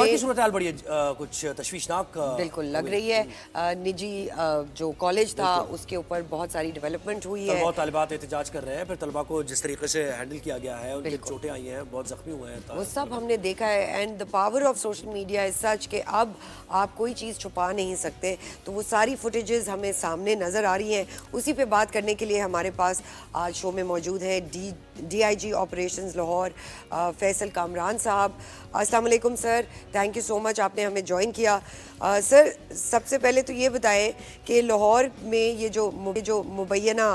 लाहौर की सूरत हाल बड़ी कुछ तशवीशनाक बिल्कुल लग रही है। निजी जो कॉलेज था उसके ऊपर बहुत सारी डेवलपमेंट हुई है। बहुत तालिबात एहतजाज कर रहे हैं, फिर तलबा को जिस तरीके से हैंडल किया गया है, उनकी बिल्कुल चोटें आई हैं, बहुत जख्मी हुए हैं, वो सब हमने देखा है। And the power of social media is such कि अब आप कोई चीज़ छुपा नहीं सकते। तो वो सारी फुटेजेस हमें सामने नज़र आ रही हैं। उसी पे बात करने के लिए हमारे पास आज शो में मौजूद है DIG ऑपरेशंस लाहौर फैसल कामरान साहब। अस्सलाम वालेकुम sir, thank you so much आपने हमें ज्वाइन किया। सर सबसे पहले तो ये बताएं कि लाहौर में ये जो मुबैना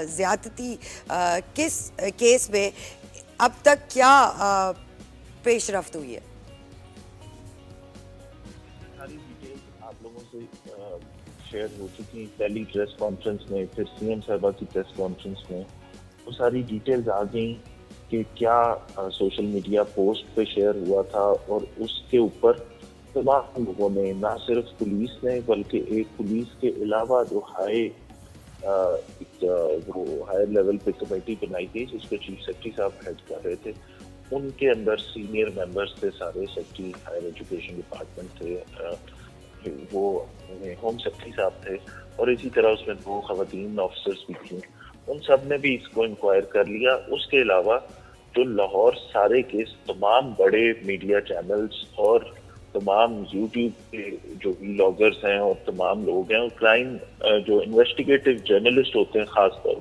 ज़्यादती किस केस में अब तक क्या पेशरफ्त हुई है? सारी डिटेल्स आप लोगों से शेयर हो चुकी पहली प्रेस कॉन्फ्रेंस में, फिर सीएम साहबा की प्रेस कॉन्फ्रेंस में वो सारी डिटेल्स आ गई कि क्या सोशल मीडिया पोस्ट पे शेयर हुआ था। और उसके ऊपर तमाम लोगों ने, ना सिर्फ पुलिस ने बल्कि एक पुलिस के अलावा जो वो हायर लेवल पे कमेटी बनाई गई जिसको चीफ सेक्रेटरी साहब हेड कर रहे थे, उनके अंदर सीनियर मेंबर्स थे, सारे सेक्रेटरी हायर एजुकेशन डिपार्टमेंट थे, वो होम सेक्रेटरी साहब थे, और इसी तरह उसमें 2 खवातीन ऑफिसर्स भी थी। उन सब ने भी इसको इंक्वायर कर लिया। उसके अलावा जो लाहौर सारे के तमाम बड़े मीडिया चैनल्स और तमाम यूट्यूब के जो व्लॉगर्स हैं और तमाम लोग हैं और क्राइम जो इन्वेस्टिगेटिव जर्नलिस्ट होते हैं खासतौर,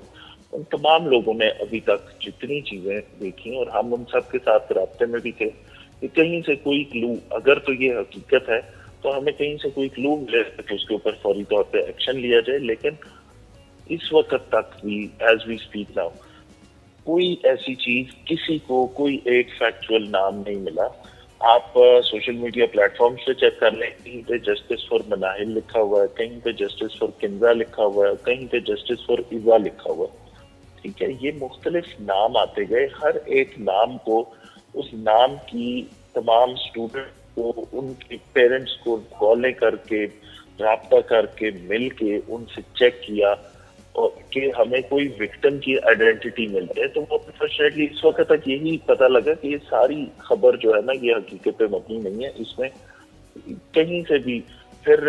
उन तमाम लोगों ने अभी तक जितनी चीजें देखी, और हम उन सब के साथ रास्ते में भी थे कि कहीं से कोई क्लू, अगर तो ये हकीकत है तो हमें कहीं से कोई क्लू मिले तो उसके ऊपर फौरी तौर पे एक्शन लिया जाए। लेकिन इस वक्त तक भी एज वी स्पीक नाउ कोई ऐसी चीज, किसी को कोई एक फैक्चुअल नाम नहीं मिला। आप सोशल मीडिया प्लेटफॉर्म पे चेक कर लें, कहीं पे जस्टिस फॉर मनाहिल लिखा हुआ है, कहीं पे जस्टिस फॉर किंजा लिखा हुआ है, कहीं पे जस्टिस फॉर इवा लिखा हुआ है। ठीक है, ये मुख्तलिफ नाम आते गए। हर एक नाम को, उस नाम की तमाम स्टूडेंट को, उनके पेरेंट्स को कॉलें करके, राब्ता करके, मिल के उनसे चेक किया और कि हमें कोई विक्टिम की आइडेंटिटी मिल जाए। तो वो अनफॉर्चुनेटली इस वक्त तक यही पता लगा कि ये सारी खबर जो है ना, ये हकीकत पे मबनी नहीं है। इसमें कहीं से भी फिर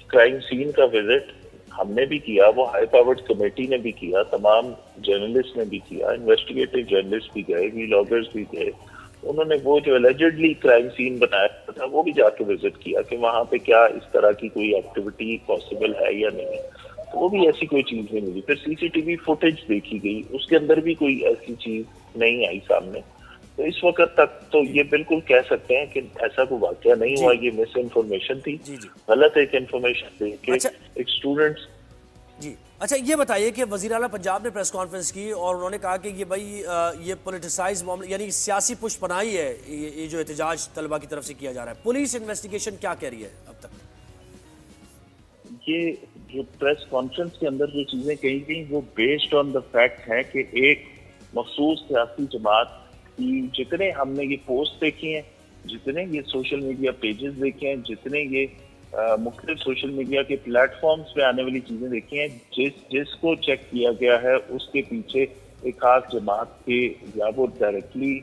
क्राइम सीन का विजिट हमने भी किया, वो हाई पावर्ड कमेटी ने भी किया, तमाम जर्नलिस्ट ने भी किया, इन्वेस्टिगेटिव जर्नलिस्ट भी गए, व्लॉगर्स भी गए। उन्होंने वो जो एलिजिडली क्राइम सीन बनाया था वो भी जाके विजिट किया कि वहां पे क्या इस तरह की कोई एक्टिविटी पॉसिबल है या नहीं। तो वो भी ऐसी कोई चीज नहीं मिली। फिर सीसीटीवी फुटेज देखी गई, उसके अंदर भी कोई ऐसी चीज नहीं आई सामने। तो इस वक्त तक तो ये बिल्कुल कह सकते हैं कि ऐसा कोई वाकया नहीं हुआ, ये मिस इन्फॉर्मेशन थी, गलत एक इन्फॉर्मेशन थी कि एक स्टूडेंट। जी अच्छा, ये बताइए कि वज़ीर आला पंजाब ने प्रेस कॉन्फ्रेंस की और उन्होंने कहा कि ये भाई ये पॉलिटिसाइज मामला, यानी सियासी पुश बनाई है, ये जो एहतजाज तलबा की तरफ से किया जा रहा है। पुलिस इन्वेस्टिगेशन क्या कह रही है अब तक? ये जो प्रेस कॉन्फ्रेंस के अंदर जो चीजें कही गई वो बेस्ड ऑन द फैक्ट है कि एक मखसूस सियासी जमात की, जितने हमने ये पोस्ट देखी हैं, जितने ये सोशल मीडिया पेजेस देखे हैं, जितने ये मुख्तलिफ सोशल मीडिया के प्लेटफॉर्म्स पे आने वाली चीजें देखी हैं, जिसको चेक किया गया है उसके पीछे एक खास जमात के, या वो डायरेक्टली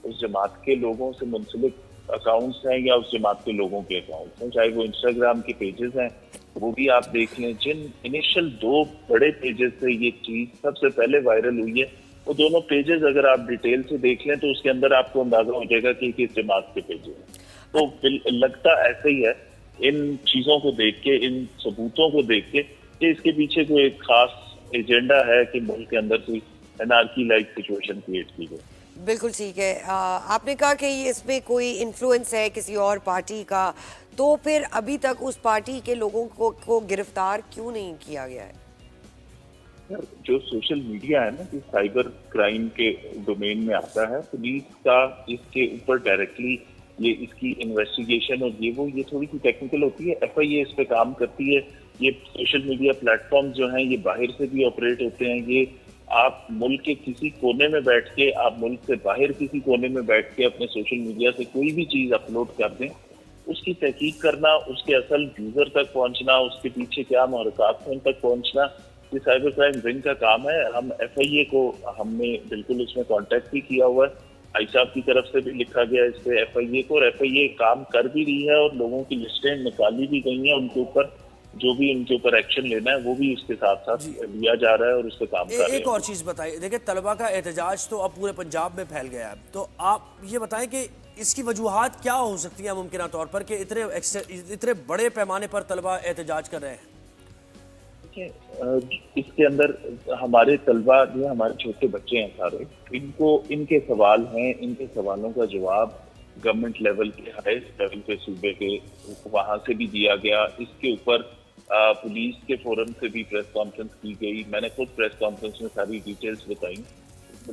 उस जमात के लोगों से मुंसलिक अकाउंट्स हैं या उस जमात के लोगों के अकाउंट्स हैं, चाहे वो इंस्टाग्राम के पेजेस हैं वो भी आप देख लें। जिन इनिशियल 2 बड़े पेजेस से ये चीज सबसे पहले वायरल हुई है, वो दोनों पेजेस अगर आप डिटेल से देख लें तो उसके अंदर आपको अंदाजा हो जाएगा कि किस जमात के पेजेस हैं। तो लगता ऐसे ही है इन चीजों को देख के, इन सबूतों को देख के, कि इसके पीछे कोई एक खास एजेंडा है कि मुल्क के अंदर कोई एनार्की लाइक सिचुएशन क्रिएट की गई। बिल्कुल ठीक है। आपने कहा कि इसमें कोई इन्फ्लुएंस है किसी और पार्टी का, तो फिर अभी तक उस पार्टी के लोगों को गिरफ्तार क्यों नहीं किया गया है? जो सोशल मीडिया है ना, कि साइबर क्राइम के डोमेन में आता है, पुलिस का इसके ऊपर डायरेक्टली ये इसकी इन्वेस्टिगेशन और ये थोड़ी सी टेक्निकल होती है। FIA इस पे काम करती है। ये सोशल मीडिया प्लेटफॉर्म जो हैं ये बाहर से भी ऑपरेट होते हैं। ये आप मुल्क के किसी कोने में बैठ के, आप मुल्क से बाहर किसी कोने में बैठ के अपने सोशल मीडिया से कोई भी चीज अपलोड कर दें, उसकी तहकीक करना, उसके असल यूजर तक पहुंचना, उसके पीछे क्या महरक़ात हैं उन तक पहुंचना, ये साइबर क्राइम विंग का काम है। हम FIA को हमने बिल्कुल उसमें कांटेक्ट भी किया हुआ है आई साहब की तरफ से भी लिखा गया इस पे FIA को, और FIA काम कर भी रही है और लोगों की लिस्टें निकाली भी गई हैं, उनके ऊपर जो भी उनके ऊपर एक्शन लेना है वो भी उसके साथ साथ लिया जा रहा है और उस पर काम कर रहे एक हैं। और चीज बताइए, देखिए तलबा का एहतजाज तो अब पूरे पंजाब में फैल गया है, तो आप ये बताएं कि इसकी वजूहात क्या हो सकती है मुमकिन तौर पर कि इतने बड़े पैमाने पर तलबा एहतजाज कर रहे हैं? इसके अंदर हमारे तलबा जो हमारे छोटे बच्चे हैं सारे, इनको इनके सवाल हैं, इनके सवालों का जवाब गवर्नमेंट लेवल के हाईएस्ट लेवल पे सूबे के वहां से भी दिया गया। इसके ऊपर पुलिस के फोरम से भी प्रेस कॉन्फ्रेंस की गई, मैंने खुद प्रेस कॉन्फ्रेंस में सारी डिटेल्स बताई।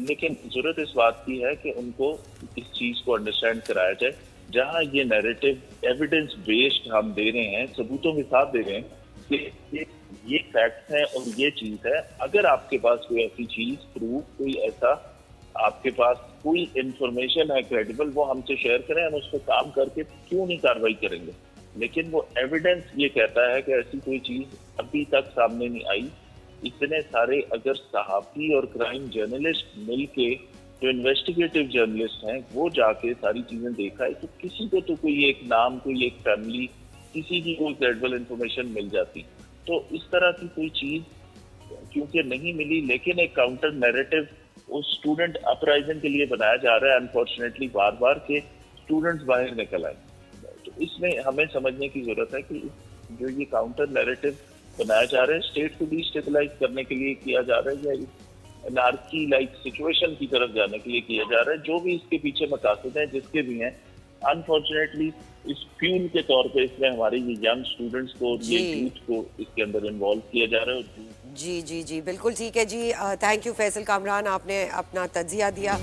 लेकिन जरूरत इस बात की है कि उनको इस चीज को अंडरस्टैंड कराया जाए, जहां ये नैरेटिव एविडेंस बेस्ड हम दे रहे हैं, सबूतों के साथ दे रहे हैं कि ये फैक्ट्स हैं और ये चीज है। अगर आपके पास कोई ऐसी चीज प्रूफ, कोई ऐसा आपके पास कोई इंफॉर्मेशन है क्रेडिबल, वो हमसे शेयर करें, हम उस पर काम करके क्यों नहीं कार्रवाई करेंगे। लेकिन वो एविडेंस ये कहता है कि ऐसी कोई चीज अभी तक सामने नहीं आई। इतने सारे अगर सहाफी और क्राइम जर्नलिस्ट मिलके, जो इन्वेस्टिगेटिव जर्नलिस्ट हैं, वो जाके सारी चीजें देखा है, तो किसी को तो कोई एक नाम, कोई एक फैमिली, किसी की कोई क्रेडिबल इंफॉर्मेशन मिल जाती। तो इस तरह की कोई चीज क्योंकि नहीं मिली, लेकिन एक काउंटर नैरेटिव उस स्टूडेंट अपराइजिंग के लिए बनाया जा रहा है अनफॉर्चुनेटली बार बार, के स्टूडेंट्स बाहर निकल आए। तो इसमें हमें समझने की जरूरत है कि जो ये काउंटर नैरेटिव बनाया जा रहा है स्टेट को डिस्टेबलाइज करने के लिए किया जा रहा है, या अनार्की लाइक सिचुएशन की तरफ जाने के लिए किया जा रहा है। जो भी इसके पीछे मकासद हैं, जिसके भी हैं, अनफॉर्चुनेटली इस फ्यूल के तौर पे इसमें हमारे ये यंग स्टूडेंट्स को, ये यूथ को इसके अंदर इन्वॉल्व किया जा रहा है। जी जी जी, बिल्कुल ठीक है जी। थैंक यू फैसल कामरान, आपने अपना तज्जिया दिया।